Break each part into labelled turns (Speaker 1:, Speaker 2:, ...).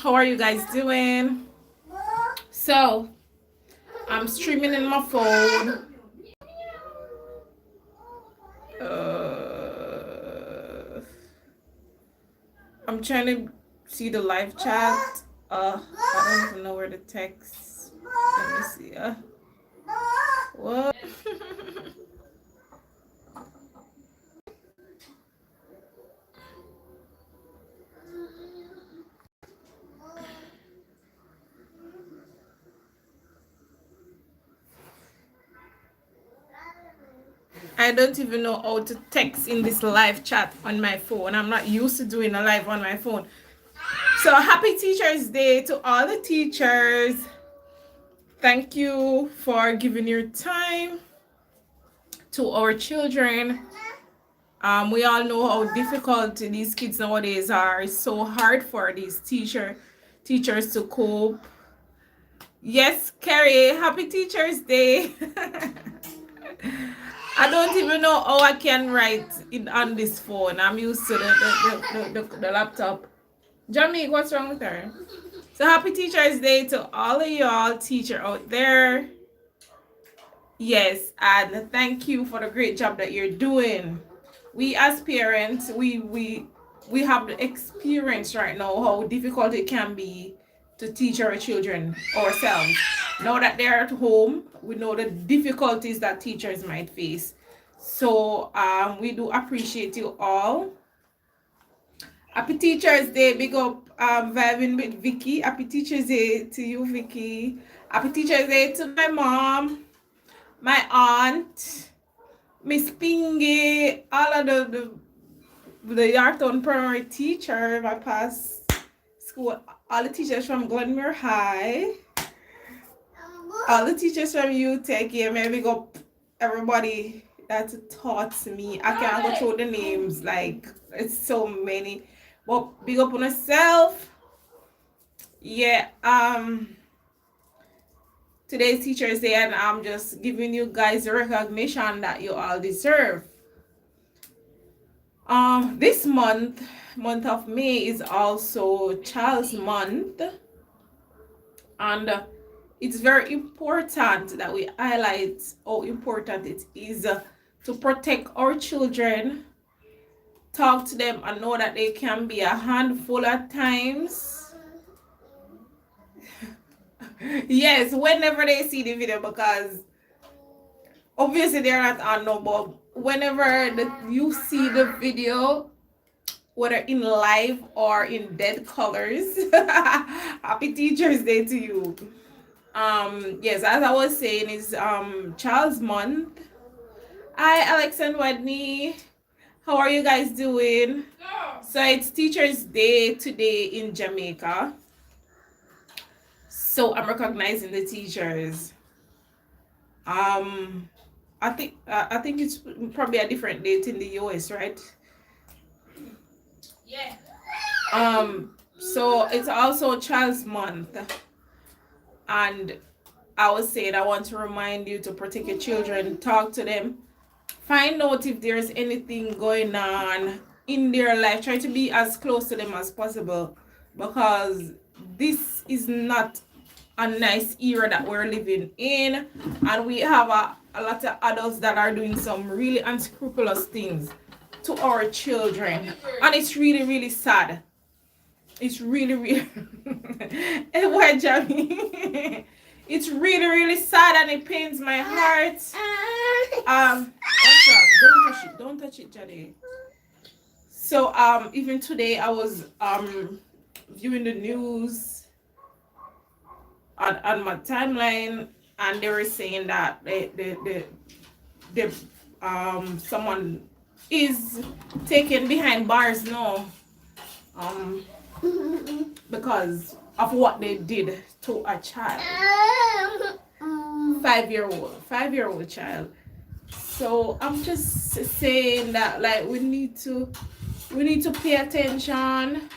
Speaker 1: How are you guys doing? So I'm streaming in my phone. I'm trying to see the live chat. I don't even know where the text. Let me see. What? I don't even know how to text in this live chat on my phone. I'm not used to doing a live on my phone. So happy Teachers Day to all the teachers. Thank you for giving your time to our children. We all know how difficult these kids nowadays are. It's so hard for these teachers to cope. Yes, Carrie, happy Teachers Day. I don't even know how I can write it on this phone. I'm used to the laptop. Jamie, what's wrong with her? So happy Teachers Day to all of y'all teacher out there. Yes, and thank you for the great job that you're doing. We as parents, we have the experience right now how difficult it can be to teach our children ourselves. Now that they're at home, we know the difficulties that teachers might face. So we do appreciate you all. Happy Teachers Day. Big up vibing with Vicky. Happy Teachers Day to you, Vicky. Happy Teachers Day to my mom, my aunt, Miss Pingy, all of the Yarton primary teacher, my past school, all the teachers from Glenmere High, all the teachers from UTech, yeah, maybe go everybody that taught me. I can't go through the names, like it's so many. But big up on yourself. Yeah, today's Teachers Day, and I'm just giving you guys the recognition that you all deserve. This month of May is also Child's Month, and it's very important that we highlight how important it is to protect our children, talk to them, and know that they can be a handful at times. Yes, whenever they see the video, because obviously they're not on no, but whenever you see the video, whether in live or in dead colors, happy Teachers Day to you. Yes, as I was saying, it's Child's Month. Hi, Alex and Wadney. How are you guys doing? So it's Teachers Day today in Jamaica. So I'm recognizing the teachers. I think it's probably a different date in the US, right? Yeah. So it's also Child's Month, and I was saying I want to remind you to protect your children, talk to them, find out if there's anything going on in their life, try to be as close to them as possible, because this is not a nice era that we're living in, and we have a lot of adults that are doing some really unscrupulous things to our children, and it's really, really sad. It's really, really why, Jamie? It's really, really sad, and it pains my heart. What's wrong? Don't touch it, Jade. So even today I was viewing the news on my timeline, and they were saying that someone is taken behind bars now, because of what they did to a child, 5-year-old child. So I'm just saying that, like, we need to pay attention.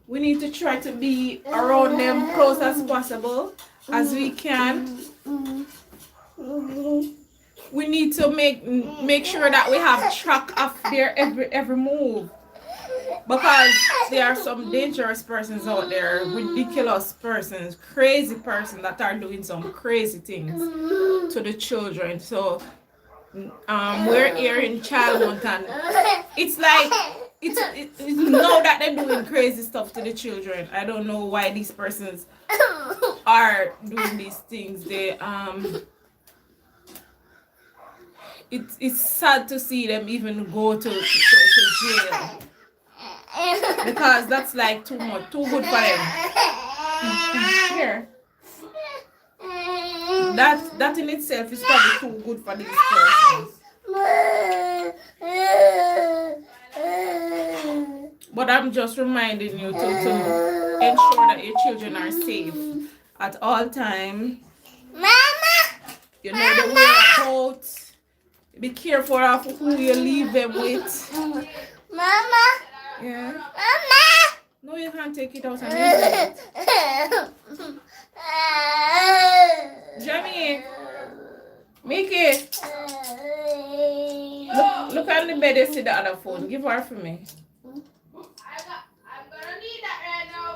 Speaker 1: We need to try to be around them close as possible as we can. We need to make sure that we have track of their every move, because there are some dangerous persons out there, ridiculous persons, crazy persons that are doing some crazy things to the children. So we're here in Childmont, and it's like it's now that they're doing crazy stuff to the children. I don't know why these persons are doing these things. It's sad to see them even go to jail, because that's like too good for them. Here, that in itself is probably too good for these persons. But I'm just reminding you to ensure that your children are safe at all times. You know the way about. Be careful of who you leave them with.
Speaker 2: Mama.
Speaker 1: Yeah.
Speaker 2: Mama.
Speaker 1: No, you can't take it out and use it. Jamie, Mickey, look on the bed and see the other phone. Give her for me.
Speaker 2: I'm gonna need that right now.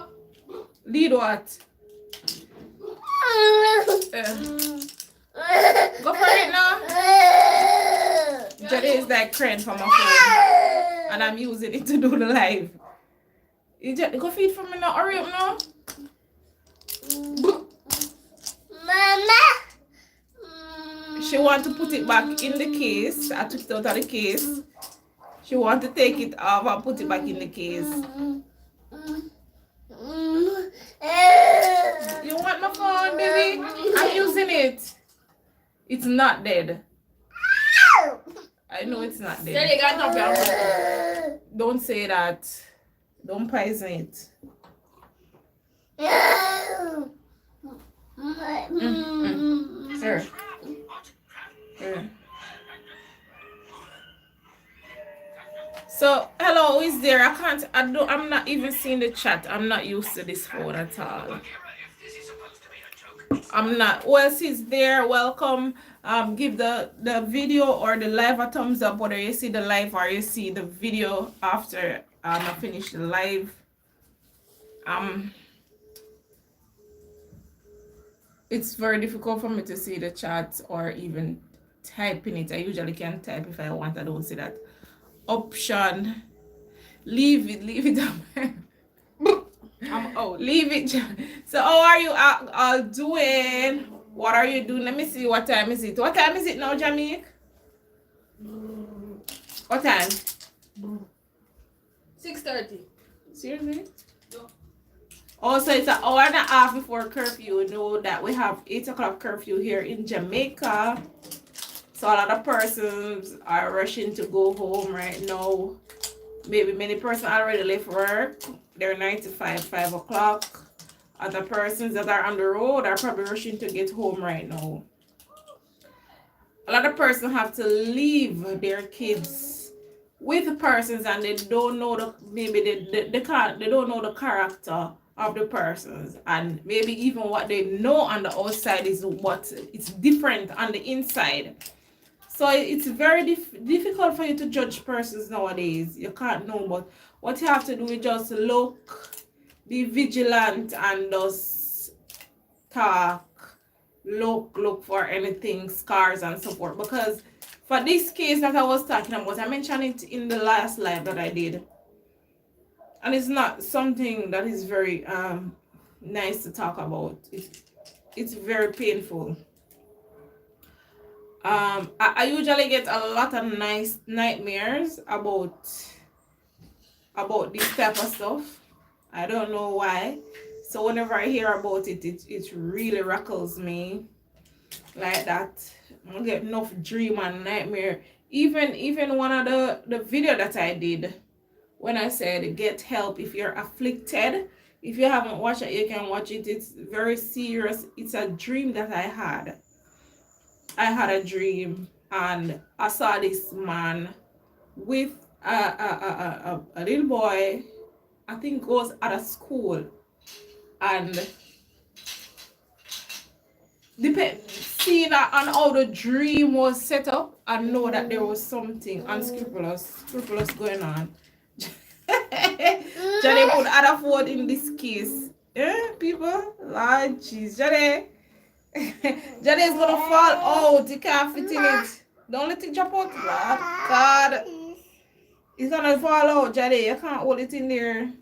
Speaker 1: Lead what? Go for it now. Jody is like crying for my phone, and I'm using it to do the live. Go feed for me now. Hurry up now.
Speaker 2: Mama.
Speaker 1: She want to put it back in the case. I took it out of the case. She want to take it off and put it back in the case. You want my phone, baby? I'm using it. It's not dead. I know it's not dead. Don't say that. Don't poison it. Sir. So, hello, who is there? I'm not even seeing the chat. I'm not used to this phone at all. I'm not. Who else is there? Welcome. Give the video or the live a thumbs up, whether you see the live or you see the video after I finish the live. It's very difficult for me to see the chat or even typing it. I usually can type if I want. I don't see that option. Leave it I'm out. Leave it. So how are you all doing? What are you doing? Let me see. What time is it? What time is it now, Jamaica? What time?
Speaker 2: 6:30.
Speaker 1: Seriously? No. Also, it's an hour and a half before curfew. You know that we have 8 o'clock curfew here in Jamaica. So a lot of persons are rushing to go home right now. Maybe many persons already left work. They're 9 to 5 o'clock. Other persons that are on the road are probably rushing to get home right now. A lot of persons have to leave their kids with persons, and they don't know they don't know the character of the persons, and maybe even what they know on the outside is what it's different on the inside. So it's very difficult for you to judge persons nowadays. You can't know, but what you have to do is just look, be vigilant, and just talk, look for anything, scars and so forth. Because for this case that I was talking about, I mentioned it in the last live that I did, and it's not something that is very nice to talk about. It's very painful. I usually get a lot of nice nightmares about this type of stuff. I don't know why. So whenever I hear about it, it really rackles me like that. I get enough dream and nightmare. Even one of the video that I did when I said get help if you're afflicted. If you haven't watched it, you can watch it. It's very serious. It's a dream that I had. I had a dream, and I saw this man with a little boy, I think goes out of school, and seeing on how the dream was set up, I know that there was something unscrupulous going on. Jade put other phone in this case. Yeah, people. Lord jeez. Jade. Jade is gonna fall out. You can't fit in it. Don't let it drop out. Lord God. It's gonna fall out, Jade. You can't hold it in there.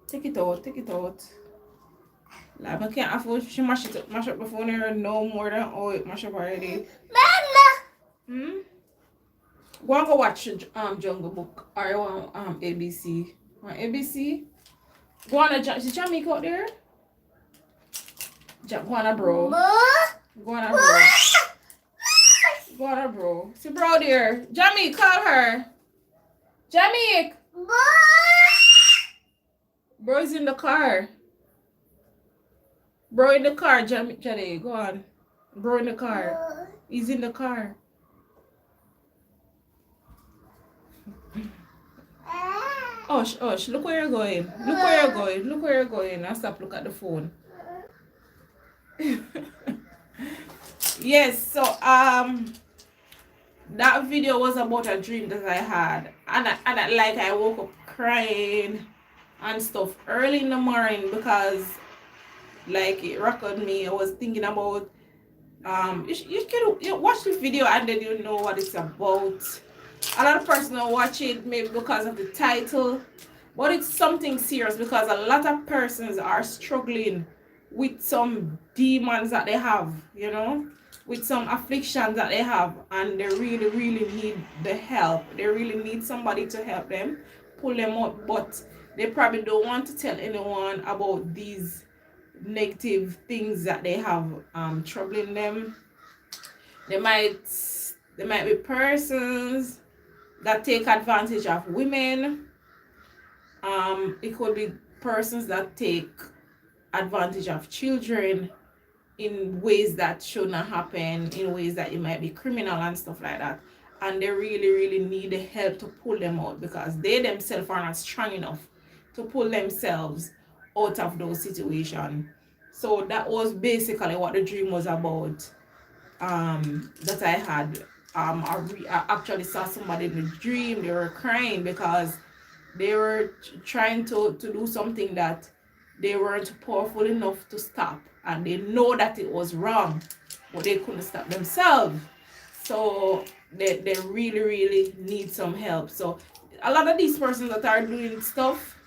Speaker 1: Take it out. Take it out. Like, I can't afford she mash up the phone here no more than it mash up already. Hmm? Go and go watch Jungle Book or you want ABC. Want ABC? Go on is Jamaica out there? Go on a bro. Go on a bro. Go on a bro. See bro there. Jamie, call her. Jamie! Bro is in the car. Bro in the car, Jamie, go on. Bro in the car. He's in the car. Hush, hush, look where you're going. Look where you're going. Look where you're going. Now stop, look at the phone. Yes, so that video was about a dream that I had. And I woke up crying and stuff early in the morning because like it rocked me. I was thinking about you can watch the video and then you know what it's about. A lot of person will watch it maybe because of the title, but it's something serious because a lot of persons are struggling with some demons that they have, you know, with some afflictions that they have, and they really need the help. They really need somebody to help them pull them out, but they probably don't want to tell anyone about these negative things that they have troubling them. They might be persons that take advantage of women. It could be persons that take advantage of children in ways that should not happen, in ways that it might be criminal and stuff like that. And they really need the help to pull them out because they themselves are not strong enough to pull themselves out of those situations. So that was basically what the dream was about. That I had. I actually saw somebody in the dream. They were crying because they were trying to do something that they weren't powerful enough to stop, and they know that it was wrong, but they couldn't stop themselves. So they really need some help. So a lot of these persons that are doing stuff,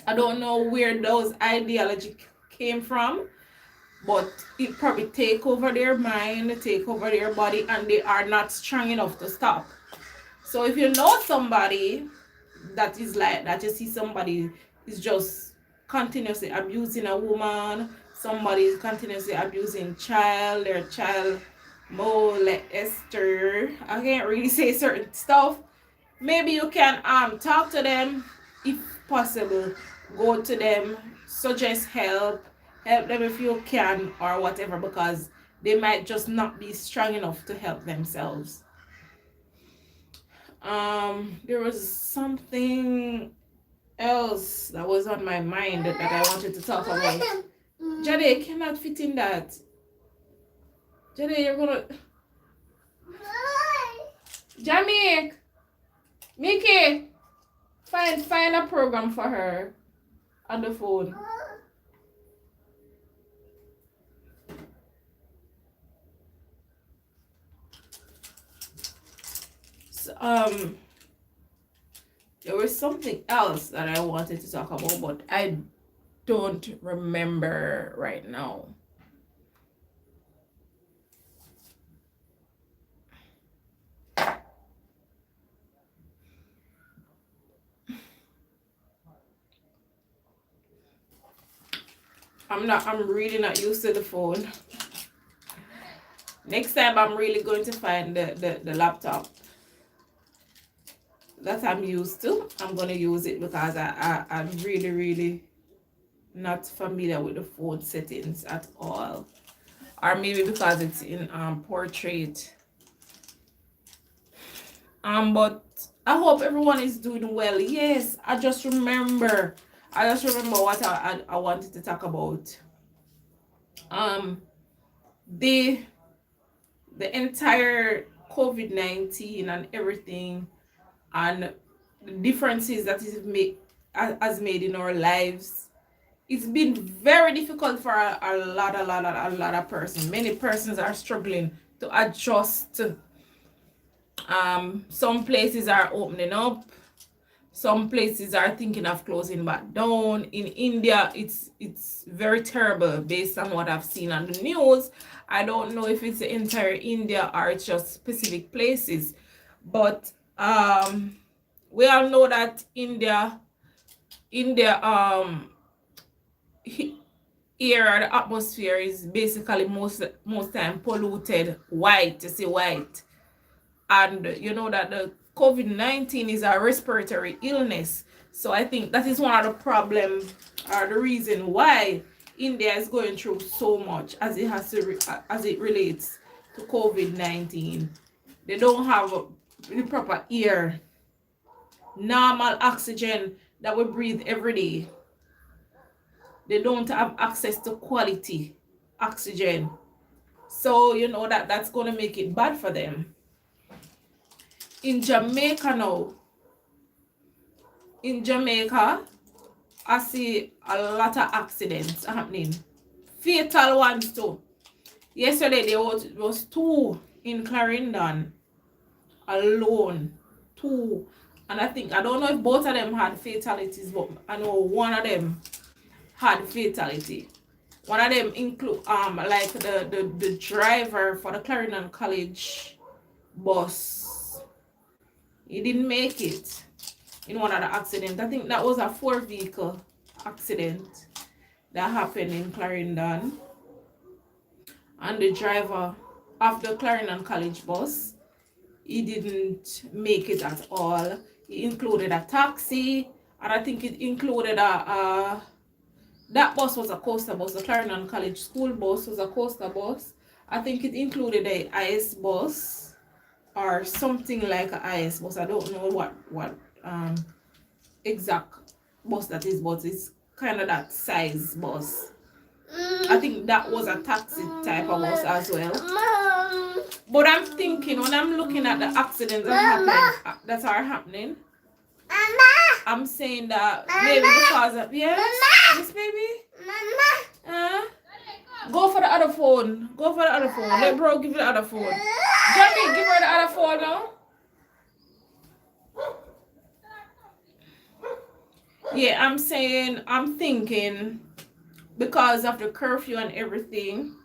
Speaker 1: I don't know where those ideology came from, but it probably take over their mind, take over their body, and they are not strong enough to stop. So if you know somebody that is like that, you see somebody is just continuously abusing a woman, somebody is continuously abusing their child more like Esther. I can't really say certain stuff. Maybe you can talk to them if possible. Go to them, suggest help them if you can or whatever, because they might just not be strong enough to help themselves. There was something else that was on my mind that I wanted to talk about. Jade cannot fit in that. Jade, you're gonna Jamie, Mickey, find a program for her on the phone. So, there was something else that I wanted to talk about, but I don't remember right now. I'm really not used to the phone. Next time I'm really going to find the laptop that I'm used to. I'm going to use it because I'm really not familiar with the phone settings at all. Or maybe because it's in portrait. But I hope everyone is doing well. Yes, I just remember what I wanted to talk about. The entire COVID-19 and everything, and the differences that has made in our lives. It's been very difficult for a lot of persons. Many persons are struggling to adjust. Some places are opening up. Some places are thinking of closing back down. In India, it's very terrible based on what I've seen on the news. I don't know if it's the entire India or it's just specific places, but we all know that India air, the atmosphere is basically most time polluted white. You see white, and you know that the COVID-19 is a respiratory illness. So I think that is one of the problems or the reason why India is going through so much as it has to as it relates to COVID-19. They don't have the proper air, normal oxygen that we breathe every day. They don't have access to quality oxygen. So you know that that's going to make it bad for them. In Jamaica now, I see a lot of accidents happening. Fatal ones too. Yesterday there was two in Clarendon alone. Two. And I don't know if both of them had fatalities, but I know one of them had fatality. One of them include like the driver for the Clarendon College bus. He didn't make it in one of the accidents. I think that was a 4-vehicle accident that happened in Clarendon. And the driver of the Clarendon College bus, he didn't make it at all. He included a taxi, and I think it included that bus was a coaster bus. The Clarendon College school bus was a coaster bus. I think it included a IS bus or something like a IS bus. I don't know what exact bus that is, but it's kind of that size bus. I think that was a taxi type of bus as well. But I'm thinking, when I'm looking at the accidents that are happening, I'm saying that maybe because of yes, baby. Go for the other phone. Go for the other phone. Let bro give you the other phone. Johnny, give her the other phone now. Yeah, I'm thinking because of the curfew and everything.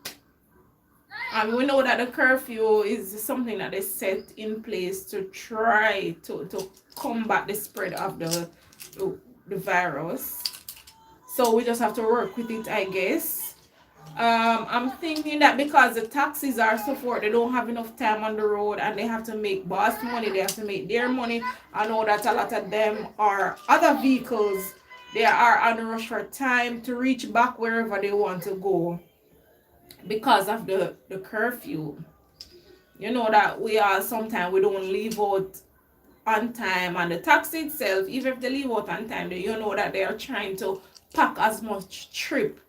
Speaker 1: And we know that the curfew is something that they set in place to try to combat the spread of the virus. So we just have to work with it, I guess. I'm thinking that because the taxis are so forth, they don't have enough time on the road and they have to make boss money, they have to make their money. I know that a lot of them are other vehicles. They are on the rush for time to reach back wherever they want to go because of the curfew. You know that sometimes we don't leave out on time, and the taxi itself, even if they leave out on time, you know that they are trying to pack as much trip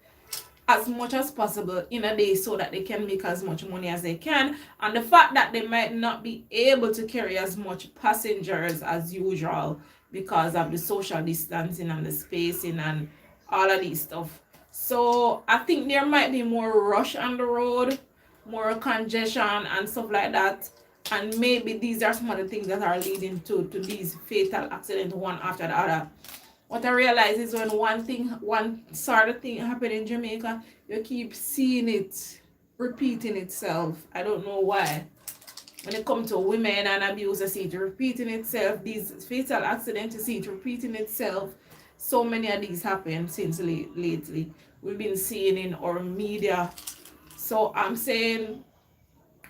Speaker 1: as much as possible in a day so that they can make as much money as they can. And the fact that they might not be able to carry as much passengers as usual because of the social distancing and the spacing and all of these stuff. So I think there might be more rush on the road, more congestion and stuff like that. And maybe these are some of the things that are leading to these fatal accidents one after the other. What I realize is when one sort of thing happen in Jamaica, you keep seeing it repeating itself. I don't know why. When it comes to women and abuse, you see it repeating itself. These fatal accidents, you see it repeating itself. So many of these happen since lately. We've been seeing in our media. So I'm saying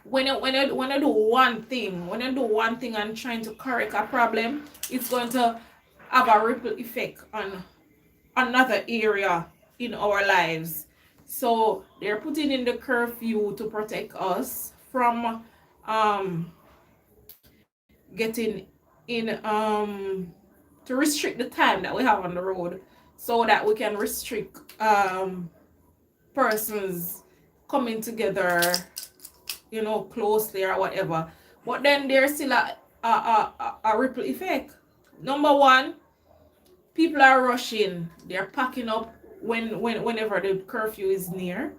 Speaker 1: when you do one thing, and trying to correct a problem, it's going to have a ripple effect on another area in our lives. So they're putting in the curfew to protect us from getting in to restrict the time that we have on the road so that we can restrict persons coming together, you know, closely or whatever. But then there's still a ripple effect. Number one, people are rushing. They're packing up whenever the curfew is near.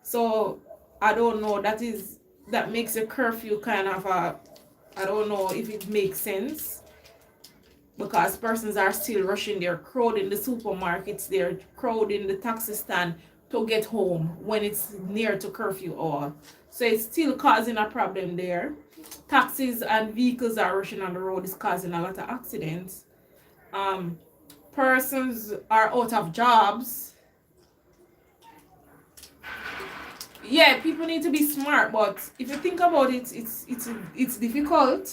Speaker 1: So I don't know. That makes a curfew kind of a. I don't know if it makes sense because persons are still rushing. They're crowding the supermarkets. They're crowding the taxi stand to get home when it's near to curfew hour. So it's still causing a problem there. Taxis and vehicles are rushing on the road. It's causing a lot of accidents. Um, Persons are out of jobs. Yeah, people need to be smart, but if you think about it, it's difficult.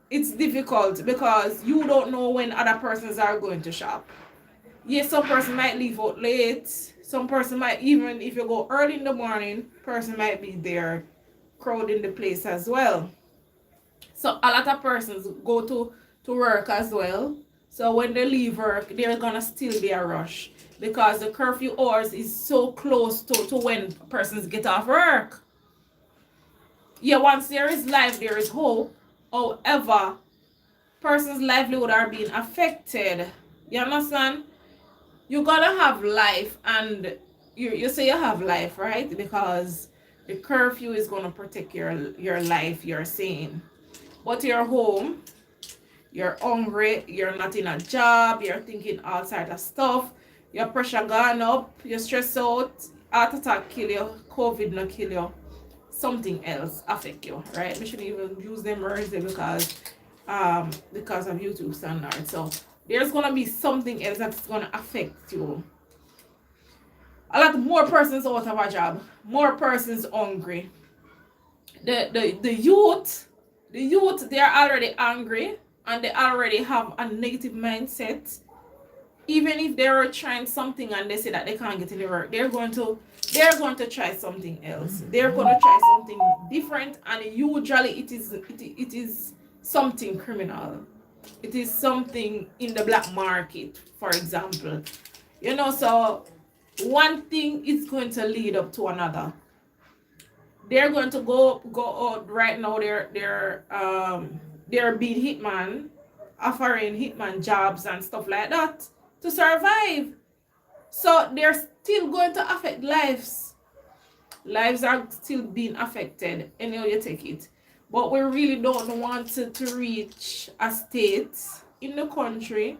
Speaker 1: It's difficult because you don't know when other persons are going to shop. Yes, some person might leave out late. Some person might, even if you go early in the morning, person might be there crowding the place as well. So a lot of persons go to work as well. So when they leave work, there's gonna still be a rush because the curfew hours is so close to when persons get off work. Yeah, once there is life, there is hope. However, persons' livelihood are being affected. You understand? You're gonna have life, and you say you have life, right? Because the curfew is gonna protect your life, you're saying. But you're home, you're hungry, you're not in a job, you're thinking all sorts of stuff, your pressure gone up, you're stressed out, heart attack kill you, COVID not kill you, something else affect you, right? We shouldn't even use them words because of YouTube standards. So there's gonna be something else that's gonna affect you. A lot more persons out of a job, more persons hungry. The youth, they are already angry and they already have a negative mindset. Even if they were trying something and they say that they can't get any work, they're going to try something else. They're going to try something different, and usually it is something criminal. It is something in the black market, for example. So one thing is going to lead up to another. They're going to go out right now. They're being hitman, offering hitman jobs and stuff like that to survive. So they're still going to affect lives. Lives are still being affected. Anyhow you take it. But we really don't want to reach a state in the country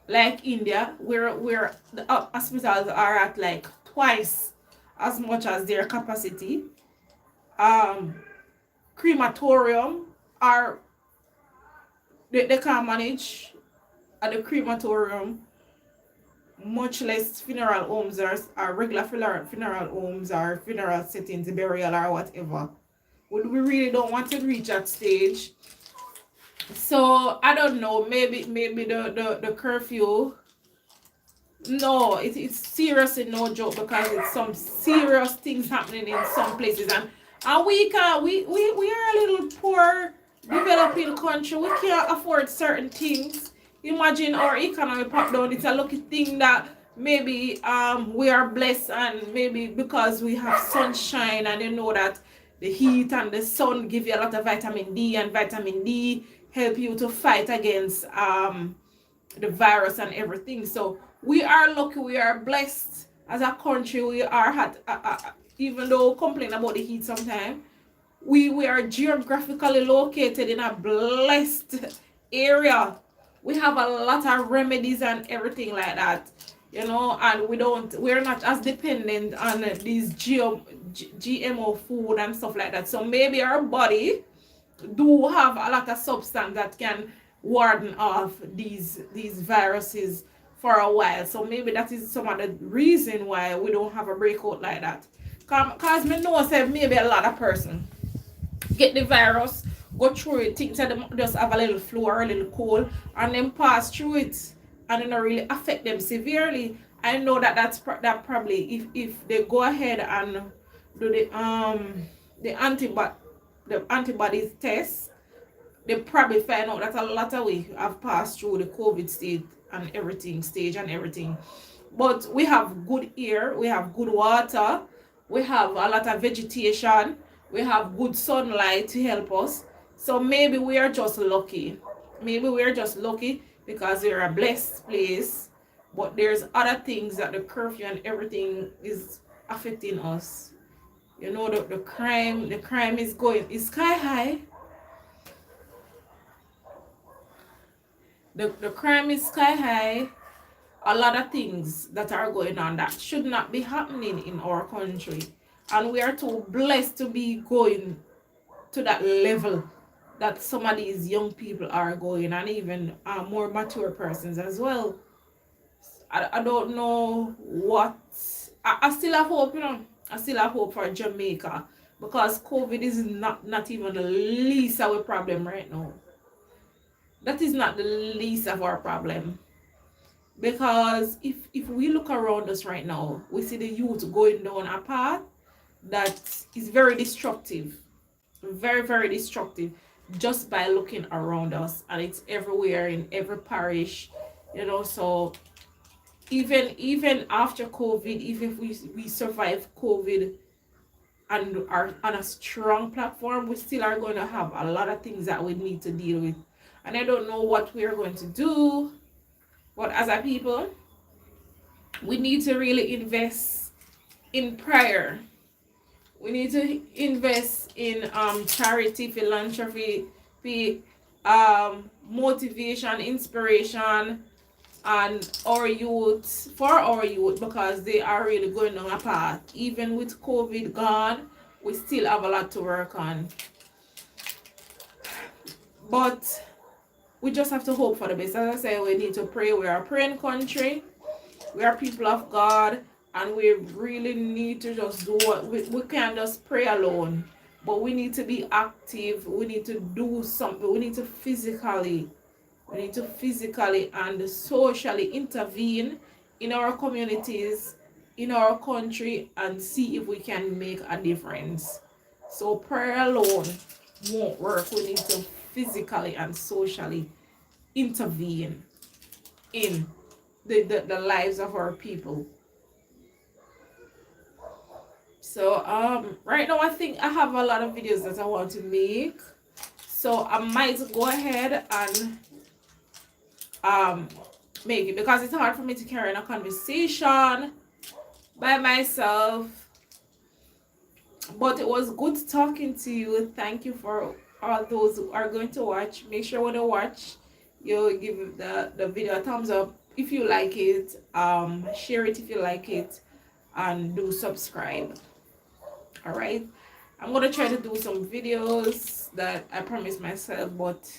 Speaker 1: like India, where the hospitals are at like twice as much as their capacity. Crematorium are they can't manage at the crematorium, much less funeral homes or regular funeral homes or funeral settings, burial or whatever. We really don't want to reach that stage. So I don't know, maybe the curfew. No, it's seriously no joke because it's some serious things happening in some places, and we are a little poor developing country. We can't afford certain things. Imagine our economy pop down. It's a lucky thing that maybe we are blessed, and maybe because we have sunshine, and you know that the heat and the sun give you a lot of vitamin D, and vitamin D help you to fight against the virus and everything. So we are lucky, we are blessed as a country. We are even though we complain about the heat sometimes, we are geographically located in a blessed area. We have a lot of remedies and everything like that, and we're not as dependent on these GMO food and stuff like that. So maybe our body do have a lot of substance that can warden off these viruses for a while. So maybe that is some of the reason why we don't have a breakout like that. Cause me know say maybe a lot of person get the virus, go through it, think that they just have a little flu or a little cold, and then pass through it, and it not really affect them severely. I know that probably if they go ahead and do the antibodies test, they probably find out that a lot of we have passed through the COVID stage and everything. But we have good air, we have good water, we have a lot of vegetation, we have good sunlight to help us. So maybe we are just lucky. Maybe we're just lucky because we're a blessed place, but there's other things that the curfew and everything is affecting us. You know, the crime is sky high. The crime is sky high. A lot of things that are going on that should not be happening in our country, and we are too blessed to be going to that level that some of these young people are going, and even more mature persons as well. I don't know what. I still have hope, you know. I still have hope for Jamaica because COVID is not even the least of our problem right now. That is not the least of our problem. Because if we look around us right now, we see the youth going down a path that is very destructive, very, very destructive, just by looking around us, and it's everywhere in every parish, you know. So even after COVID, even if we survive COVID and are on a strong platform, we still are going to have a lot of things that we need to deal with, and I don't know what we are going to do. But as a people, we need to really invest in prayer. We need to invest in charity, philanthropy, motivation, inspiration, and our youth, for our youth, because they are really going down a path. Even with COVID gone, we still have a lot to work on. But we just have to hope for the best. As I say, we need to pray. We are a praying country. We are people of God, and we really need to just do what we can't just pray alone, but we need to be active. We need to do something. We need to physically and socially intervene in our communities, in our country, and see if we can make a difference. So prayer alone won't work. We need to physically and socially intervene in the lives of our people. So right now I think I have a lot of videos that I want to make, so I might go ahead and make it, because it's hard for me to carry on a conversation by myself. But it was good talking to you. Thank you for all those who are going to watch. Make sure when you watch, you give the video a thumbs up if you like it, share it if you like it, and do subscribe. All right, I'm gonna try to do some videos that I promised myself, but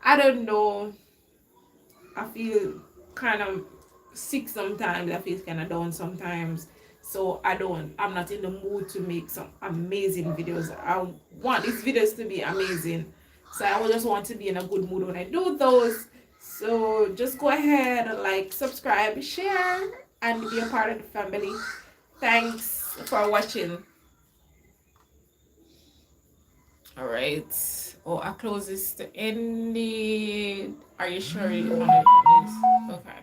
Speaker 1: I don't know. I feel kind of sick sometimes. I feel kind of down sometimes. So I'm not in the mood to make some amazing videos. I want these videos to be amazing. So I just want to be in a good mood when I do those. So just go ahead, like, subscribe, share, and be a part of the family. Thanks for watching. All right. Oh, I close this to end it. Are you sure you want to do this? Okay.